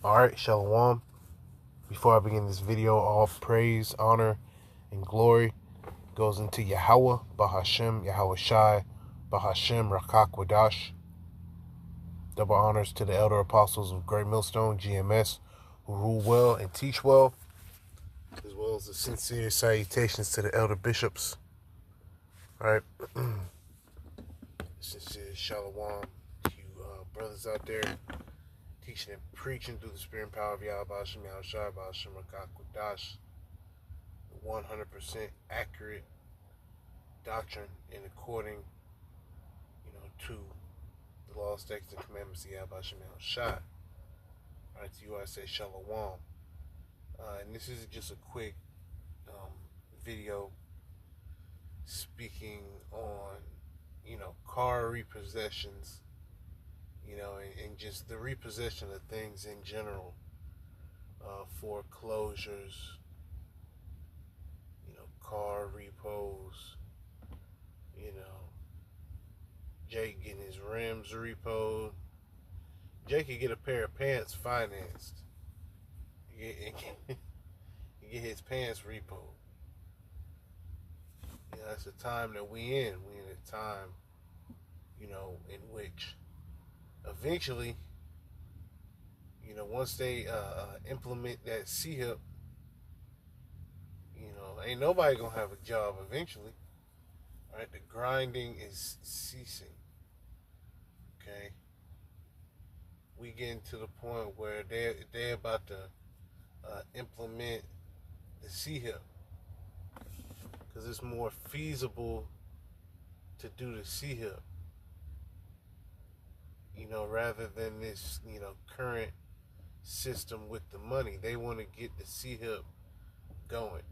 Alright, Shalom. Before I begin this video, all praise, honor, and glory goes into Yahweh, Bahashem, Yahweh Shai, Bahashem, Rakakwadash. Double honors to the elder apostles of Great Millstone, GMS, who rule well and teach well, as well as the sincere salutations to the elder bishops. Alright, sincere Shalom to you brothers out there, teaching and preaching through the spirit and power of Yahweh, Bahashem, Yahweh Shai, Bahashem, Rakakwadash. 100% accurate doctrine and according, to the law, statutes, and commandments of Yahweh Shemel Shai. Alright, to you I say Shalom. And this is just a quick video speaking on, car repossessions, and just the repossession of things in general, foreclosures, car repos, Jake getting his rims repoed. Jake could get a pair of pants financed. He get his pants repoed. That's the time that we in. We in a time, in which eventually, once they implement that CHIP, ain't nobody gonna have a job eventually. All right, the grinding is ceasing. Okay, we getting to the point where they're about to implement the CHIP because it's more feasible to do the CHIP, rather than this, current system with the money. They want to get the CHIP going.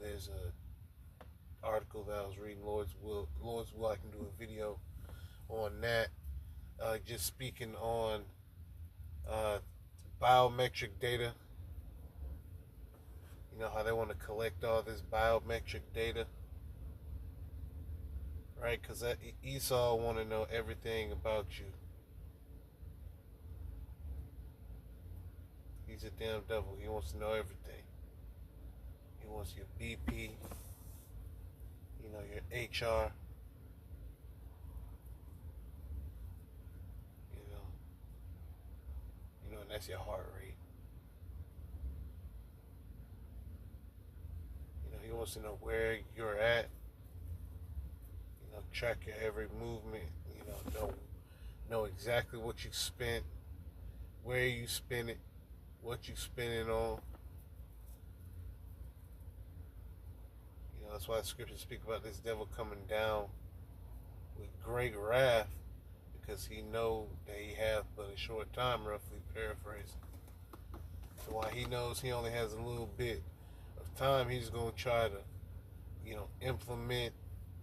There's a article that I was reading, Lord's will, I can do a video on that. Just speaking on biometric data. How they want to collect all this biometric data, right? Because Esau want to know everything about you. He's a damn devil. He wants to know everything. He wants your BP, your HR, and that's your heart rate. He wants to know where you're at, track your every movement, know exactly what you spent, where you spent it, what you spent it on. That's why the scriptures speak about this devil coming down with great wrath, because he know that he hath but a short time, roughly paraphrasing. So while he knows he only has a little bit of time, he's going to try to, implement,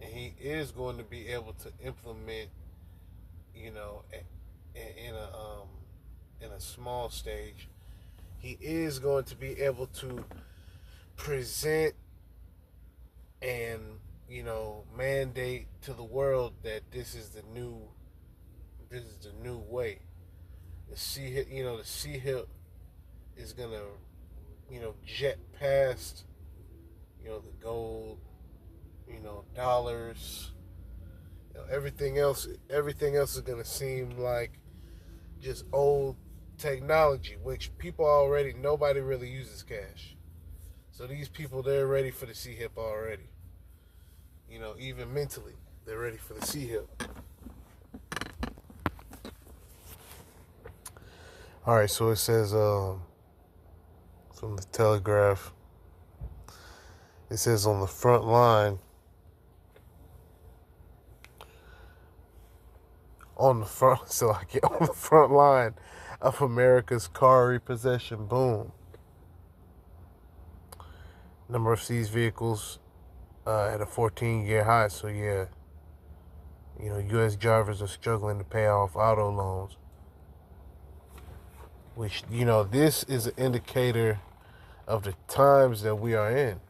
and he is going to be able to implement, in a small stage. He is going to be able to present and, mandate to the world that this is the new way. The CHIP is gonna, jet past, the gold, dollars, everything else is gonna seem like just old technology, which nobody really uses cash. So these people, they're ready for the CHIP already. Even mentally, they're ready for the CHIP. All right, so it says from the Telegraph, it says on the front line, on the front line of America's car repossession boom. Number of seized vehicles at a 14-year high. So yeah, U.S. drivers are struggling to pay off auto loans, which, this is an indicator of the times that we are in.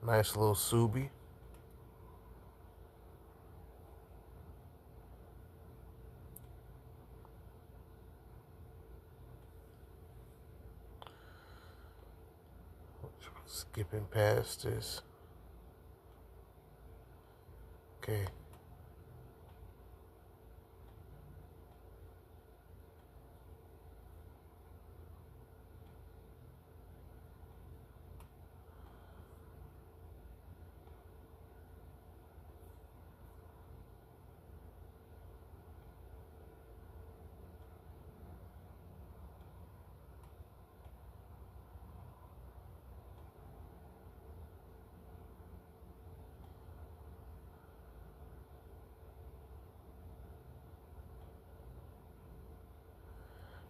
Nice little Subi. Skipping past this. Okay.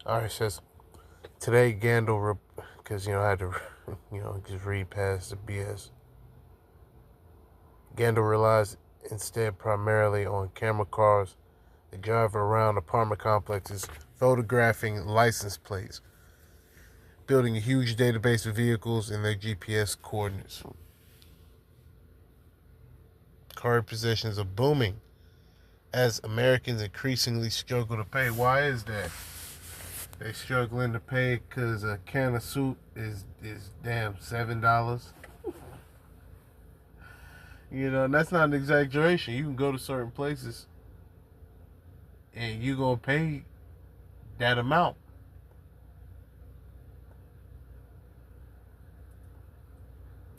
All right, it says today Gandalf, because I had to, just read past the BS. Gandalf relies instead primarily on camera cars that drive around apartment complexes, photographing license plates, building a huge database of vehicles and their GPS coordinates. Car possessions are booming as Americans increasingly struggle to pay. Why is that? They struggling to pay because a can of soup is damn $7. And that's not an exaggeration. You can go to certain places and you gonna pay that amount.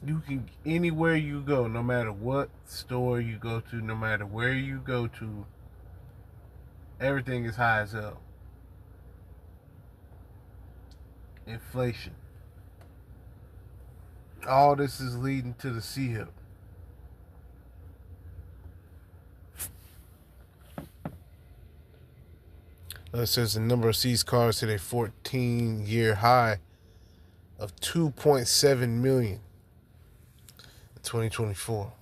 You can anywhere you go, no matter what store you go to, no matter where you go to, everything is high as hell. Inflation. All this is leading to the sea hip. It says the number of seized cars hit a 14-year high of 2.7 million in 2024.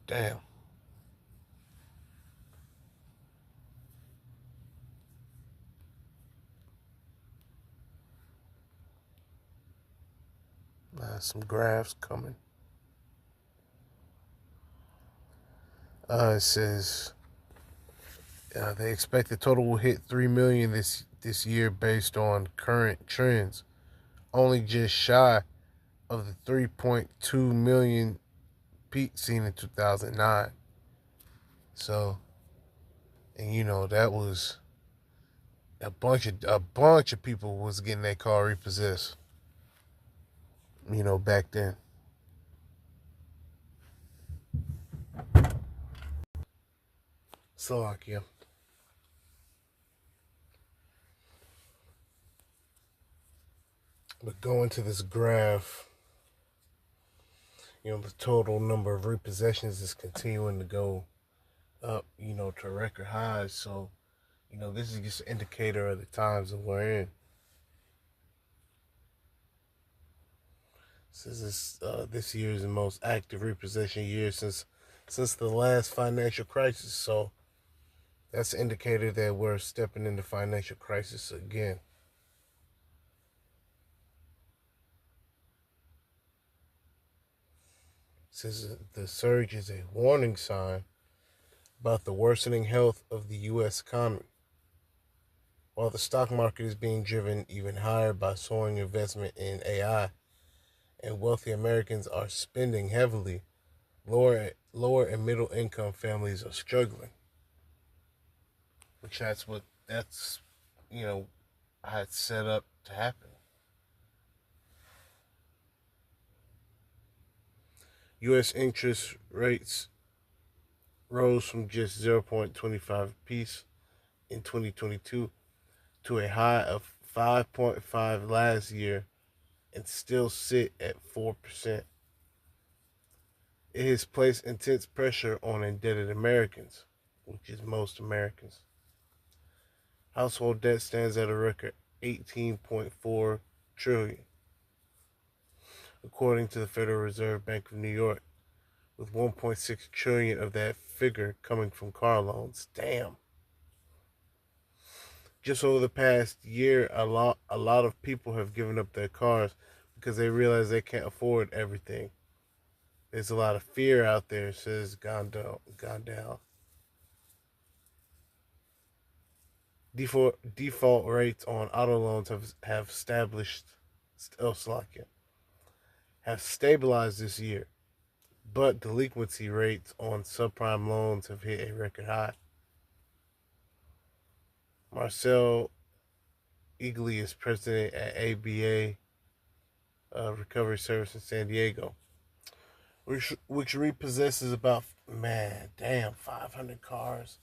Damn. Some graphs coming. It says they expect the total will hit 3 million this year based on current trends, only just shy of the 3.2 million peak seen in 2009. So, and that was a bunch of people was getting their car repossessed. Back then. Slovakia. But going to this graph, the total number of repossessions is continuing to go up, to record highs. So, this is just an indicator of the times that we're in. This year is the most active repossession year since the last financial crisis. So that's an indicator that we're stepping into financial crisis again. Says the surge is a warning sign about the worsening health of the U.S. economy. While the stock market is being driven even higher by soaring investment in AI, and wealthy Americans are spending heavily, lower and middle income families are struggling. Which that's had set up to happen. U.S. interest rates rose from just 0.25 apiece in 2022 to a high of 5.5 last year and still sit at 4%. It has placed intense pressure on indebted Americans, which is most Americans. Household debt stands at a record 18.4 trillion, according to the Federal Reserve Bank of New York, with 1.6 trillion of that figure coming from car loans. Damn. Just over the past year, a lot of people have given up their cars because they realize they can't afford everything. There's a lot of fear out there, says Gondal. Default rates on auto loans have established Slovakia, have stabilized this year, but delinquency rates on subprime loans have hit a record high. Marcel Eagley is president at ABA Recovery Service in San Diego, which repossesses about 500 cars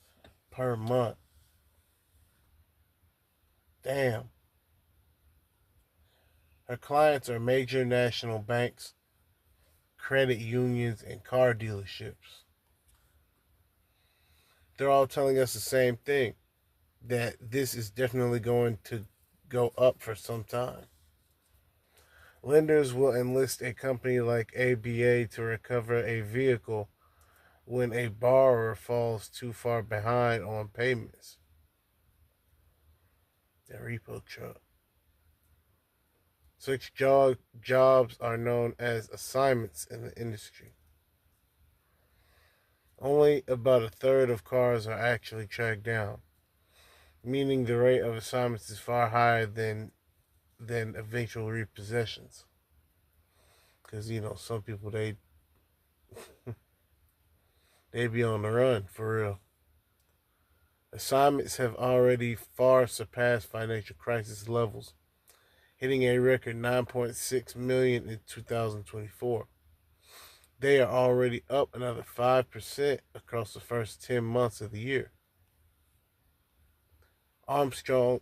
per month. Damn. Her clients are major national banks, credit unions, and car dealerships. They're all telling us the same thing, that this is definitely going to go up for some time. Lenders will enlist a company like ABA to recover a vehicle when a borrower falls too far behind on payments. The repo truck. Such jobs are known as assignments in the industry. Only about a third of cars are actually tracked down, meaning the rate of assignments is far higher than eventual repossessions. Because some people they be on the run for real. Assignments have already far surpassed financial crisis levels, hitting a record 9.6 million in 2024. They are already up another 5% across the first 10 months of the year. Armstrong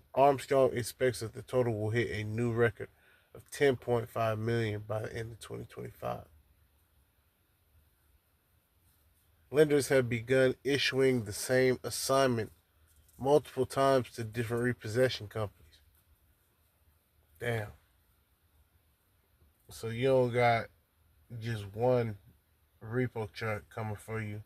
expects that the total will hit a new record of 10.5 million by the end of 2025. Lenders have begun issuing the same assignment multiple times to different repossession companies. Damn. So you don't got just one repo truck coming for you.